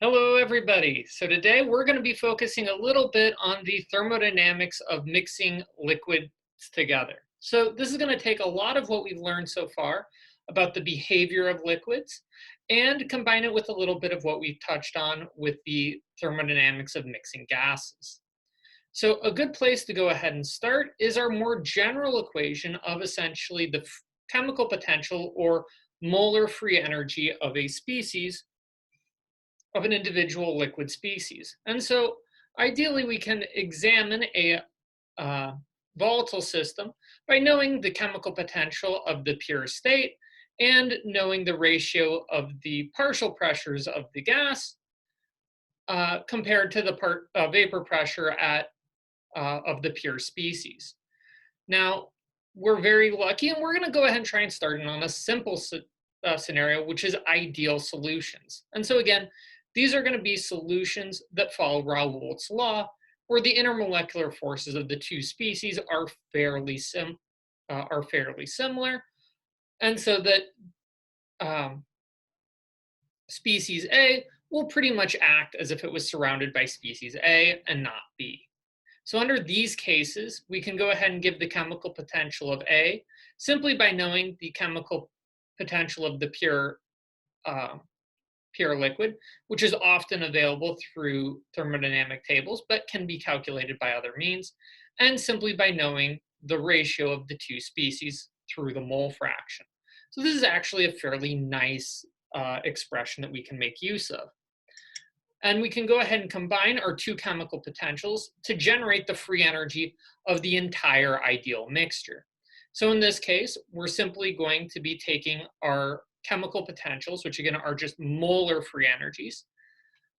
Hello, everybody. So today we're going to be focusing a little bit on the thermodynamics of mixing liquids together. So this is going to take a lot of what we've learned so far about the behavior of liquids and combine it with a little bit of what we've touched on with the thermodynamics of mixing gases. So a good place to go ahead and start is our more general equation of essentially the chemical potential or molar free energy of a species of an individual liquid species. And so ideally we can examine a uh, volatile system by knowing the chemical potential of the pure state and knowing the ratio of the partial pressures of the gas compared to the vapor pressure at of the pure species. Now, we're very lucky, and we're going to go ahead and try and start it on a simple scenario, which is ideal solutions. And so again, these are going to be solutions that follow Raoult's law, where the intermolecular forces of the two species are fairly similar, and so that um, species A will pretty much act as if it was surrounded by species A and not B. So under these cases, we can go ahead and give the chemical potential of A simply by knowing the chemical potential of the uh, pure liquid, which is often available through thermodynamic tables, but can be calculated by other means, and simply by knowing the ratio of the two species through the mole fraction. So this is actually a fairly nice expression that we can make use of. And we can go ahead and combine our two chemical potentials to generate the free energy of the entire ideal mixture. So in this case, we're simply going to be taking our chemical potentials, which again are just molar free energies,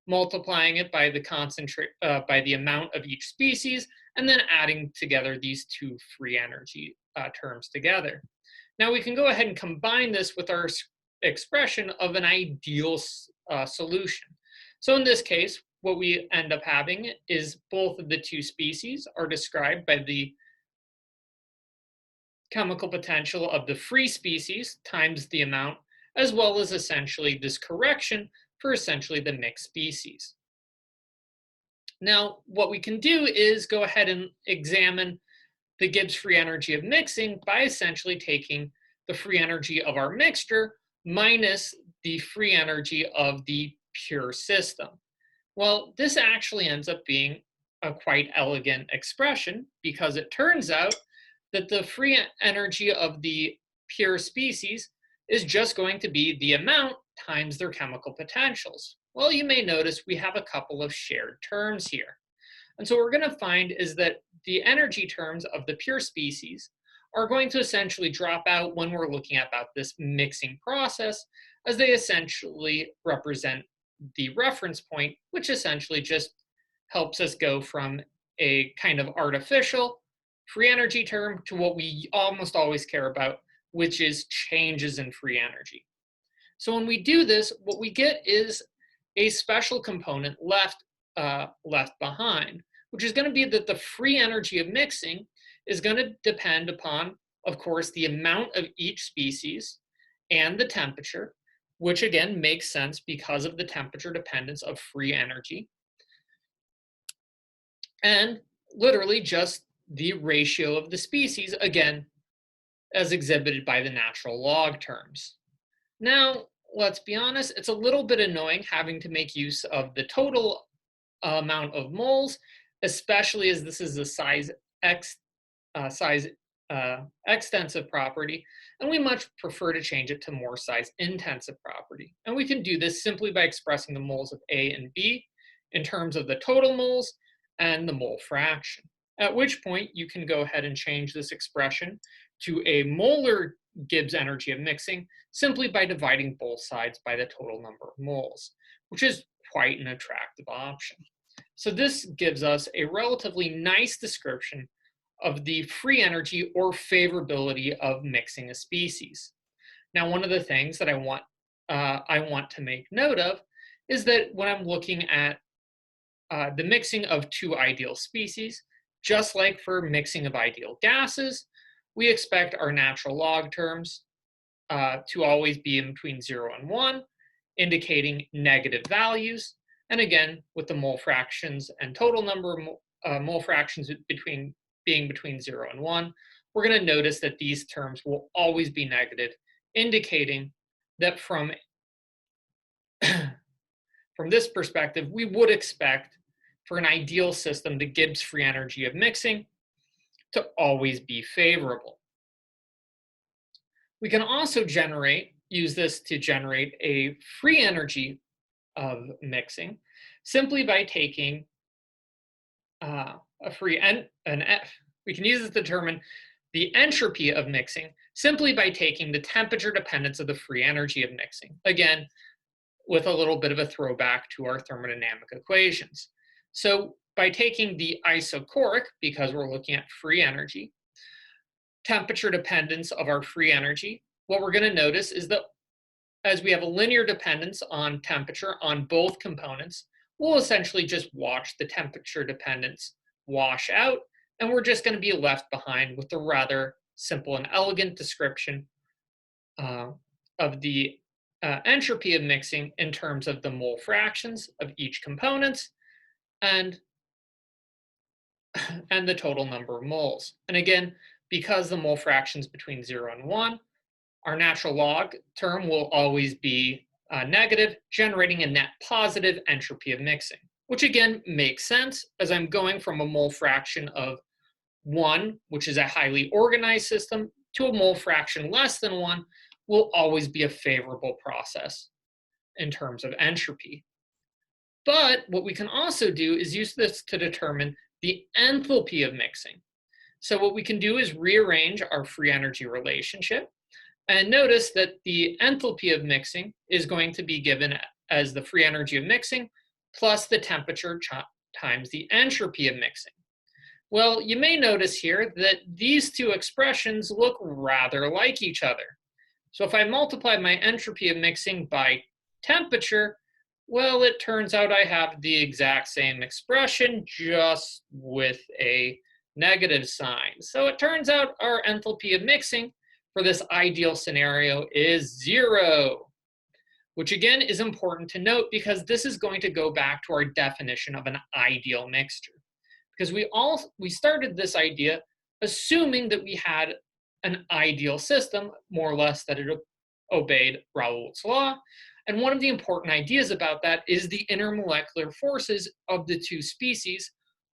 multiplying it by by the amount of each species, and then adding together these two free energy terms together. Now we can go ahead and combine this with our expression of an ideal solution. So in this case, what we end up having is both of the two species are described by the chemical potential of the free species times the amount, as well as essentially this correction for essentially the mixed species. Now, what we can do is go ahead and examine the Gibbs free energy of mixing by essentially taking the free energy of our mixture minus the free energy of the pure system. Well, this actually ends up being a quite elegant expression because it turns out that the free energy of the pure species is just going to be the amount times their chemical potentials. Well, you may notice we have a couple of shared terms here. And so what we're going to find is that the energy terms of the pure species are going to essentially drop out when we're looking about this mixing process, as they essentially represent the reference point, which essentially just helps us go from a kind of artificial free energy term to what we almost always care about, which is changes in free energy. So when we do this, what we get is a special component left behind, which is going to be that the free energy of mixing is going to depend upon, of course, the amount of each species and the temperature, which again makes sense because of the temperature dependence of free energy, and literally just the ratio of the species, again, as exhibited by the natural log terms. Now, let's be honest, it's a little bit annoying having to make use of the total amount of moles, especially as this is a size extensive property, and we much prefer to change it to more size intensive property. And we can do this simply by expressing the moles of A and B in terms of the total moles and the mole fraction. At which point you can go ahead and change this expression to a molar Gibbs energy of mixing simply by dividing both sides by the total number of moles, which is quite an attractive option. So this gives us a relatively nice description of the free energy or favorability of mixing a species. Now, one of the things that I want to make note of is that when I'm looking at the mixing of two ideal species, just like for mixing of ideal gases, we expect our natural log terms to always be in between 0 and 1, indicating negative values. And again, with the mole fractions and total number of mole fractions being between 0 and 1, we're going to notice that these terms will always be negative, indicating that from this perspective, we would expect for an ideal system, the Gibbs free energy of mixing to always be favorable. We can also use this to generate a free energy of mixing simply by taking we can use this to determine the entropy of mixing simply by taking the temperature dependence of the free energy of mixing. Again, with a little bit of a throwback to our thermodynamic equations. So by taking the isochoric, because we're looking at free energy, temperature dependence of our free energy, what we're going to notice is that as we have a linear dependence on temperature on both components, we'll essentially just watch the temperature dependence wash out, and we're just going to be left behind with a rather simple and elegant description of the entropy of mixing in terms of the mole fractions of each component and the total number of moles. And again, because the mole fractions between 0 and 1, our natural log term will always be negative, generating a net positive entropy of mixing, which again makes sense as I'm going from a mole fraction of 1, which is a highly organized system, to a mole fraction less than 1 will always be a favorable process in terms of entropy. But what we can also do is use this to determine the enthalpy of mixing. So what we can do is rearrange our free energy relationship and notice that the enthalpy of mixing is going to be given as the free energy of mixing plus the temperature times the entropy of mixing. Well, you may notice here that these two expressions look rather like each other. So if I multiply my entropy of mixing by temperature, well, it turns out I have the exact same expression, just with a negative sign. So it turns out our enthalpy of mixing for this ideal scenario is 0, which again is important to note because this is going to go back to our definition of an ideal mixture. Because we started this idea assuming that we had an ideal system, more or less that it obeyed Raoult's law. And one of the important ideas about that is the intermolecular forces of the two species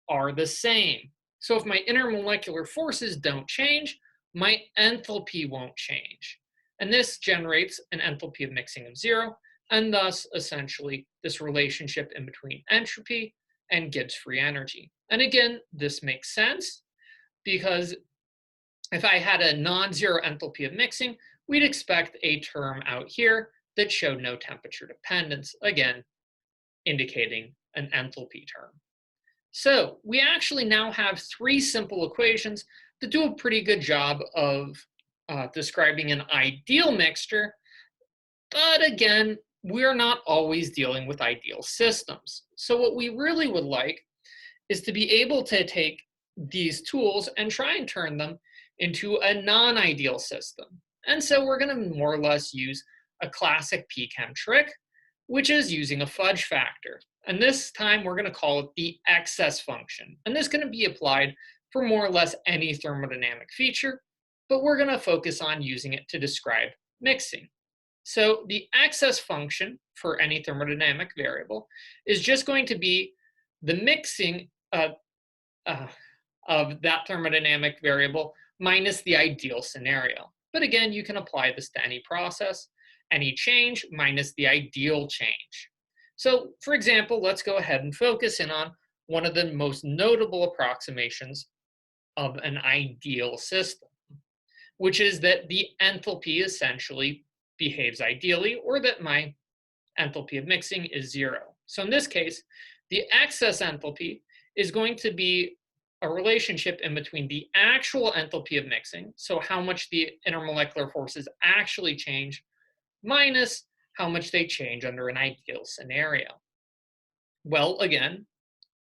are the same. So if my intermolecular forces don't change, my enthalpy won't change. And this generates an enthalpy of mixing of 0, and thus essentially this relationship in between entropy and Gibbs free energy. And again, this makes sense because if I had a non-zero enthalpy of mixing, we'd expect a term out here that showed no temperature dependence, again, indicating an enthalpy term. So we actually now have 3 simple equations that do a pretty good job of describing an ideal mixture, but again, we're not always dealing with ideal systems. So what we really would like is to be able to take these tools and try and turn them into a non-ideal system. And so we're going to more or less use a classic PChem trick, which is using a fudge factor. And this time we're going to call it the excess function. And this is going to be applied for more or less any thermodynamic feature, but we're going to focus on using it to describe mixing. So the excess function for any thermodynamic variable is just going to be the mixing of that thermodynamic variable minus the ideal scenario. But again, you can apply this to any process, any change minus the ideal change. So for example, let's go ahead and focus in on one of the most notable approximations of an ideal system, which is that the enthalpy essentially behaves ideally, or that my enthalpy of mixing is 0. So in this case, the excess enthalpy is going to be a relationship in between the actual enthalpy of mixing, so how much the intermolecular forces actually change, minus how much they change under an ideal scenario. Well, again,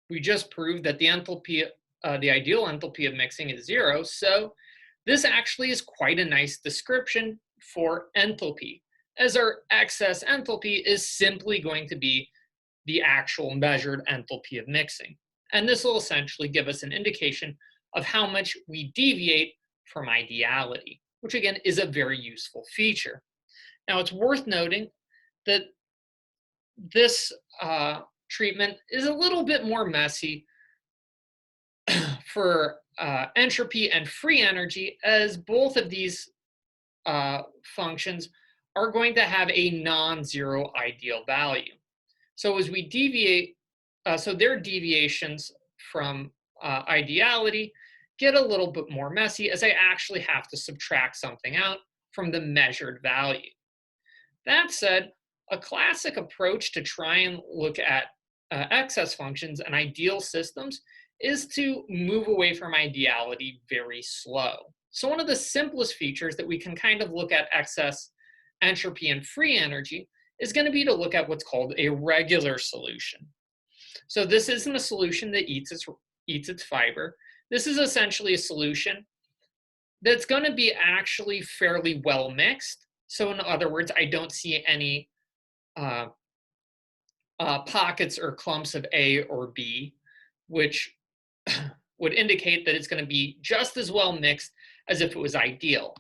we just proved that the enthalpy, the ideal enthalpy of mixing is 0, so this actually is quite a nice description for enthalpy. as our excess enthalpy is simply going to be the actual measured enthalpy of mixing. And this will essentially give us an indication of how much we deviate from ideality, which again is a very useful feature. Now, it's worth noting that this treatment is a little bit more messy for entropy and free energy, as both of these functions are going to have a non-zero ideal value. So as we deviate, so their deviations from ideality get a little bit more messy, as I actually have to subtract something out from the measured value. That said, a classic approach to try and look at excess functions and ideal systems is to move away from ideality very slow. So one of the simplest features that we can kind of look at excess entropy and free energy is going to be to look at what's called a regular solution. So this isn't a solution that eats its fiber. This is essentially a solution that's going to be actually fairly well mixed. So in other words, I don't see any pockets or clumps of A or B, which would indicate that it's going to be just as well mixed as if it was ideal.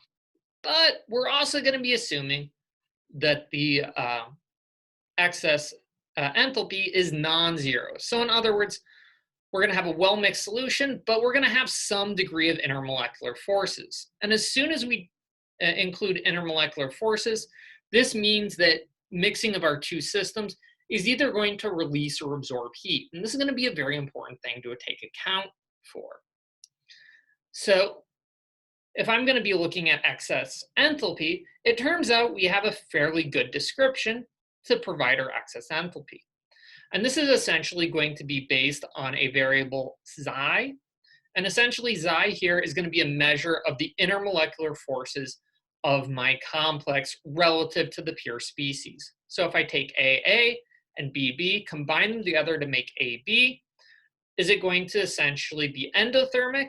But we're also going to be assuming that the excess enthalpy is non-zero. So in other words, we're going to have a well-mixed solution, but we're going to have some degree of intermolecular forces. And as soon as we include intermolecular forces, this means that mixing of our two systems is either going to release or absorb heat. And this is going to be a very important thing to take account for. So if I'm going to be looking at excess enthalpy, it turns out we have a fairly good description to provide our excess enthalpy. And this is essentially going to be based on a variable xi. And essentially xi here is going to be a measure of the intermolecular forces of my complex relative to the pure species. So if I take AA and BB, combine them together to make AB, is it going to essentially be endothermic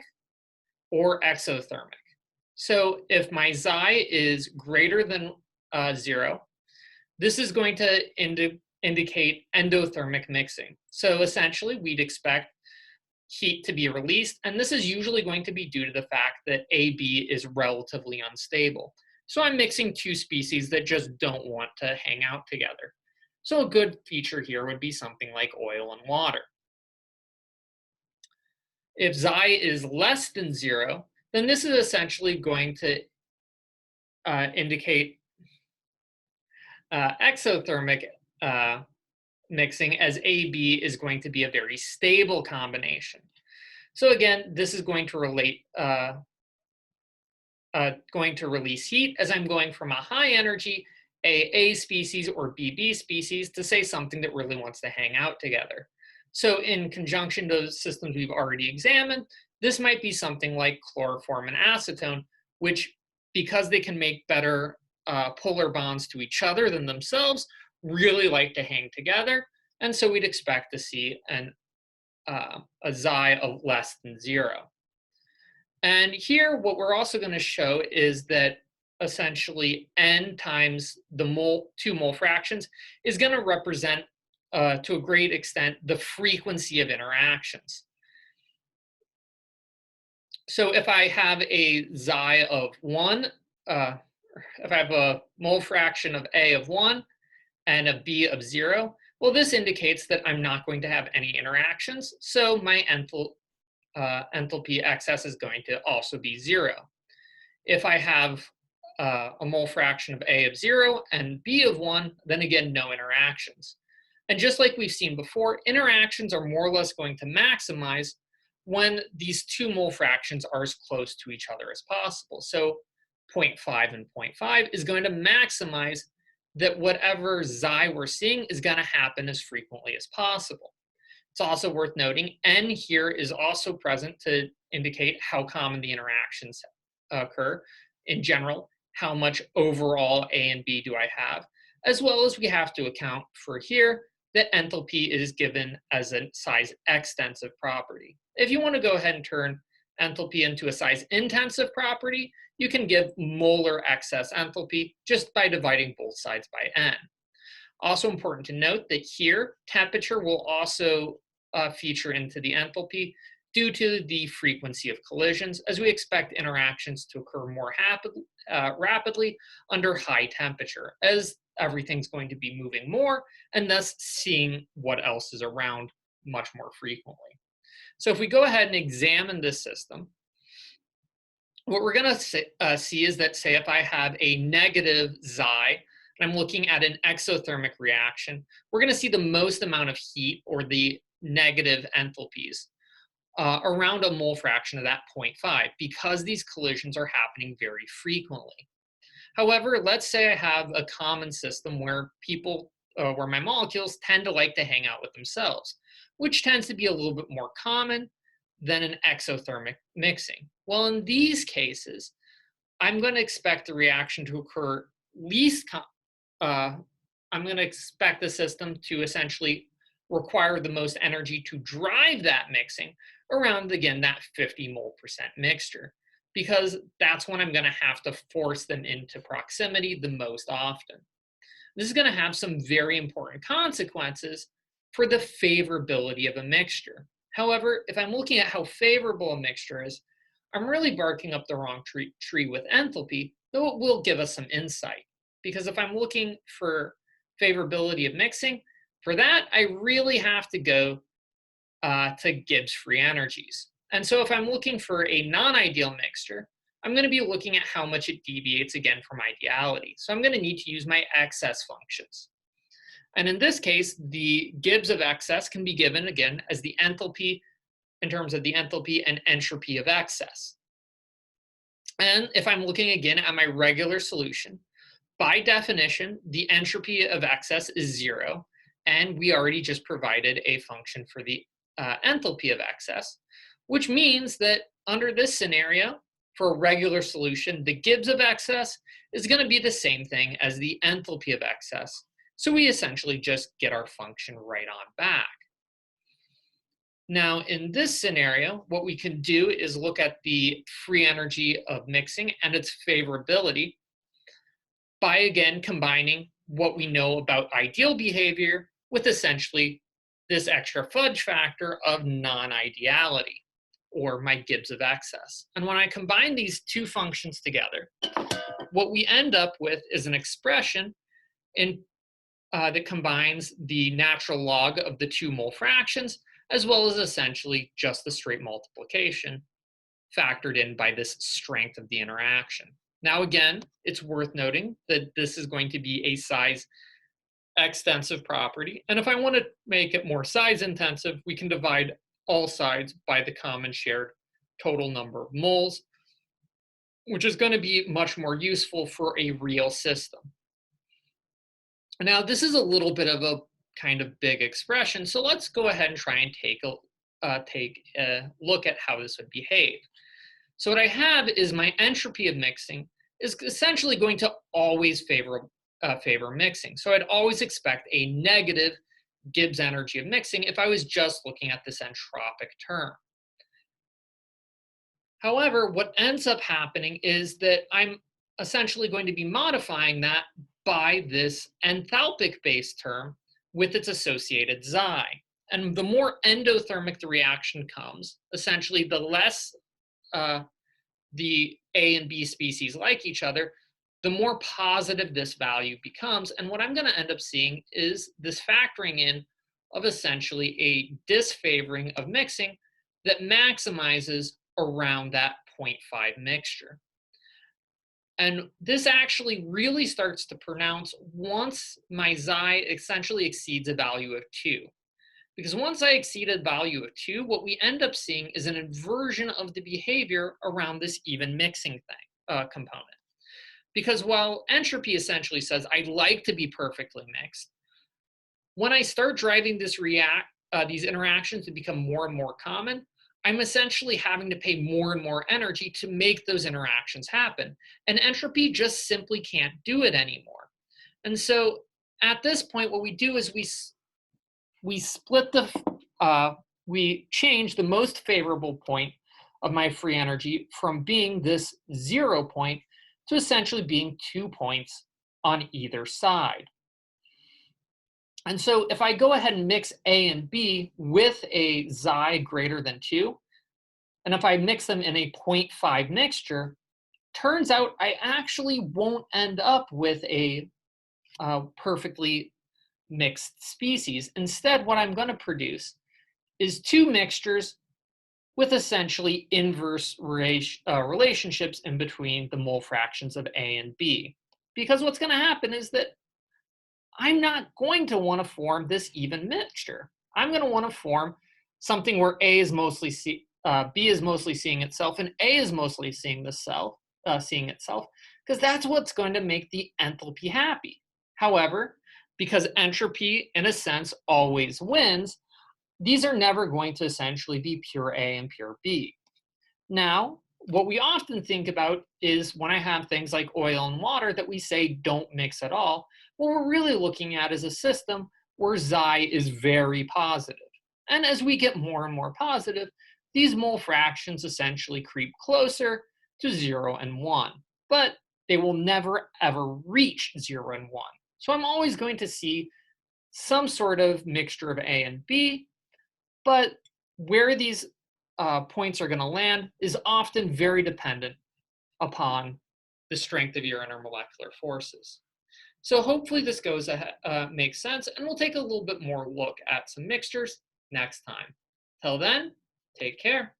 or exothermic? So if my xi is greater than 0, this is going to indicate endothermic mixing. So essentially, we'd expect heat to be released, and this is usually going to be due to the fact that AB is relatively unstable. So I'm mixing two species that just don't want to hang out together. So a good feature here would be something like oil and water. If xi is less than 0, then this is essentially going to indicate exothermic mixing, as AB is going to be a very stable combination. So again, this is going to release heat, as I'm going from a high energy AA species or BB species to say something that really wants to hang out together. So in conjunction to the systems we've already examined, this might be something like chloroform and acetone, which, because they can make better polar bonds to each other than themselves, really like to hang together. And so we'd expect to see a xi of less than 0. And here, what we're also going to show is that essentially n times the two mole fractions is going to represent, to a great extent, the frequency of interactions. So if I have a xi of 1, if I have a mole fraction of A of 1 and a B of 0, well, this indicates that I'm not going to have any interactions. So my enthalpy excess is going to also be 0. If I have a mole fraction of A of 0 and B of 1, then again, no interactions. And just like we've seen before, interactions are more or less going to maximize when these two mole fractions are as close to each other as possible. So 0.5 and 0.5 is going to maximize that whatever xi we're seeing is going to happen as frequently as possible. It's also worth noting n here is also present to indicate how common the interactions occur. In general, how much overall A and B do I have, as well as we have to account for here that enthalpy is given as a size extensive property. If you want to go ahead and turn enthalpy into a size intensive property, you can give molar excess enthalpy just by dividing both sides by n. Also important to note that here, temperature will also feature into the enthalpy due to the frequency of collisions, as we expect interactions to occur more rapidly under high temperature, as everything's going to be moving more and thus seeing what else is around much more frequently. So if we go ahead and examine this system, what we're going to see is that, say, if I have a negative xi, and I'm looking at an exothermic reaction, we're going to see the most amount of heat, or the negative enthalpies, around a mole fraction of that 0.5, because these collisions are happening very frequently. However, let's say I have a common system where where my molecules tend to like to hang out with themselves, which tends to be a little bit more common than an exothermic mixing. Well, in these cases, I'm going to expect the reaction to occur I'm going to expect the system to essentially require the most energy to drive that mixing around, again, that 50 mole percent mixture, because that's when I'm going to have to force them into proximity the most often. This is going to have some very important consequences for the favorability of a mixture. However, if I'm looking at how favorable a mixture is, I'm really barking up the wrong tree with enthalpy, though it will give us some insight. Because if I'm looking for favorability of mixing, for that, I really have to go to Gibbs free energies. And so if I'm looking for a non-ideal mixture, I'm going to be looking at how much it deviates, again, from ideality. So I'm going to need to use my excess functions. And in this case, the Gibbs of excess can be given, again, as the enthalpy in terms of the enthalpy and entropy of excess. And if I'm looking again at my regular solution, by definition, the entropy of excess is 0, and we already just provided a function for the enthalpy of excess, which means that under this scenario, for a regular solution, the Gibbs of excess is going to be the same thing as the enthalpy of excess. So we essentially just get our function right on back. Now, in this scenario, what we can do is look at the free energy of mixing and its favorability by, again, combining what we know about ideal behavior with essentially this extra fudge factor of non-ideality, or my Gibbs of excess. And when I combine these two functions together, what we end up with is an expression that combines the natural log of the two mole fractions, as well as essentially just the straight multiplication factored in by this strength of the interaction. Now, again, it's worth noting that this is going to be a size extensive property. And if I want to make it more size intensive, we can divide all sides by the common shared total number of moles, which is going to be much more useful for a real system. Now, this is a little bit of a kind of big expression, so let's go ahead and try and take a look at how this would behave. So what I have is my entropy of mixing is essentially going to always favor mixing. So I'd always expect a negative Gibbs energy of mixing if I was just looking at this entropic term. However, what ends up happening is that I'm essentially going to be modifying that by this enthalpic-based term with its associated xi. And the more endothermic the reaction comes, essentially the less the A and B species like each other, the more positive this value becomes. And what I'm going to end up seeing is this factoring in of essentially a disfavoring of mixing that maximizes around that 0.5 mixture. And this actually really starts to pronounce once my xi essentially exceeds a value of 2. Because once I exceed a value of 2, what we end up seeing is an inversion of the behavior around this even mixing component. Because while entropy essentially says I'd like to be perfectly mixed, when I start driving these interactions to become more and more common, I'm essentially having to pay more and more energy to make those interactions happen. And entropy just simply can't do it anymore. And so at this point, what we do is we change the most favorable point of my free energy from being this 0 point to essentially being 2 points on either side. And so if I go ahead and mix A and B with a xi greater than 2, and if I mix them in a zero point 0.5 mixture, turns out I actually won't end up with a perfectly mixed species. Instead, what I'm going to produce is two mixtures with essentially inverse relationships in between the mole fractions of A and B. Because what's going to happen is that I'm not going to want to form this even mixture. I'm going to want to form something where B is mostly seeing itself, and A is mostly seeing itself, because that's what's going to make the enthalpy happy. However, because entropy, in a sense, always wins, these are never going to essentially be pure A and pure B. Now, what we often think about is when I have things like oil and water that we say don't mix at all, what we're really looking at is a system where xi is very positive. And as we get more and more positive, these mole fractions essentially creep closer to 0 and 1. But they will never ever reach 0 and 1. So I'm always going to see some sort of mixture of A and B, but where these points are going to land is often very dependent upon the strength of your intermolecular forces. So hopefully this makes sense, and we'll take a little bit more look at some mixtures next time. Till then, take care.